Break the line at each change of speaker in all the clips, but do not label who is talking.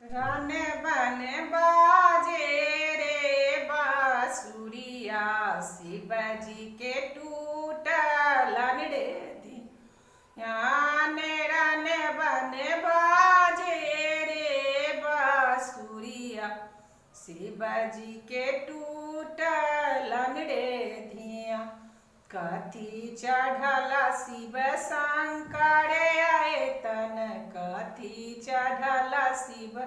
रन बन बाजे रे बांसुरिया, शिव जी के टूटलन रे ध्यान। रन बन बाजे रे बांसुरिया, शिव जी के टूटलन रे धिया। कथी चढ़ल शिव शंकर आयतन, कथी चढ़ल शिव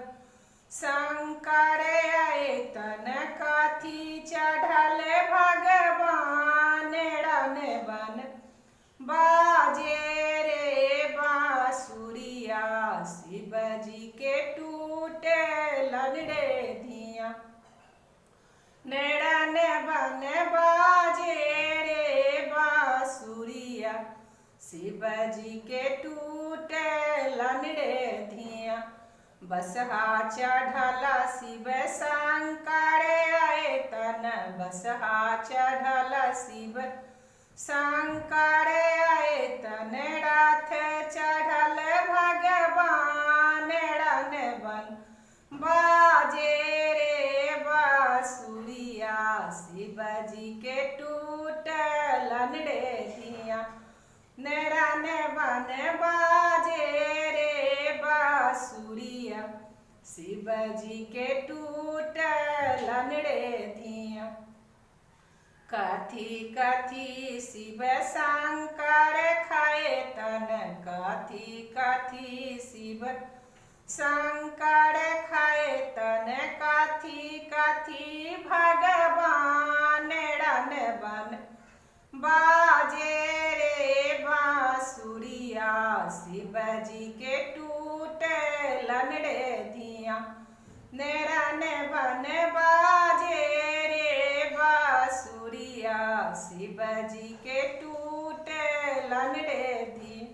शंकर आयतन, कथी चढ़ल भगवान। रन बन बाजे रे बांसुरिया, शिव जी के टूटलन रे धिया। रन बन बाजे रे बांसुरिया, शिव जी के टूटलन रे धिया। बसहा चढ़ल शिव शंकर आयतन, बसहा चढ़ल शिव शंकर आयतन, रथ चढ़ल भगवान। रन बन बाजे रे बांसुरिया, शिव जी के टूटलन रे धिया। रन बन बाजे रे बांसुरिया, शिव जी के टूटलन रे धिया। कथी कथी शिव शंकर खायतन, कथी कथी शिव शंकर खायतन, कथी कथी भगवान। रन बन बाजे रे बांसुरिया, शिव जी के टूटलन रे धिया। रन बन बाजे रे बांसुरिया, शिव जी के टूटलन रे धिया।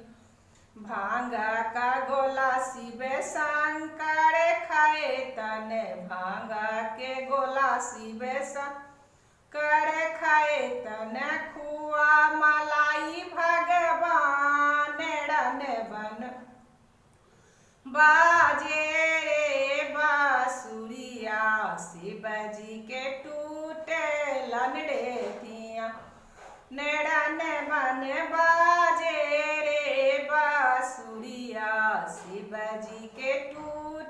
भांग का गोला शिव शंकर खायतन, भांग के गोला शिव शंकर खायतन, खुआ मलाई भगवान। रन बन बाजे रे बांसुरिया, शिव जी के टूटलन रे धिया। रन बन बाजे रे बांसुरिया, शिव जी के टूट।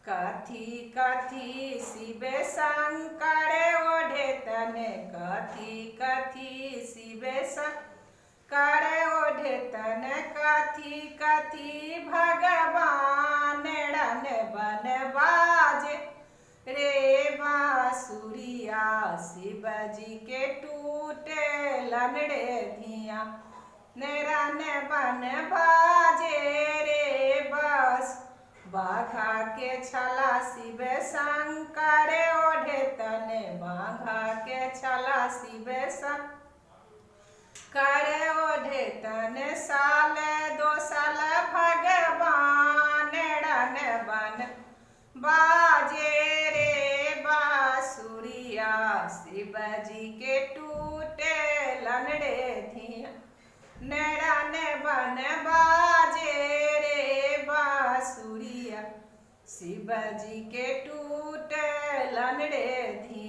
कथी कथी शिव शंकर ओढ़ेतन, कथी कथी शिव शंकर ओढ़ेतन, कथी कथी भगवान। रन बन बाजे रे बांसुरिया, शिव जी के टूटलन रे धिया। रन बन बाजे रे बांस। बाघा के छला शिव शंकर ओढ़ेतन, बाघा के छला शिव शंकर ओढ़ेतन, साल दो साल भगवान। रन बन बाजे रे बांसुरिया, शिव जी के टूटलन रे धिया। रन बन बाजे रे बांसुरिया, शिव जी के टूटलन रे धिया।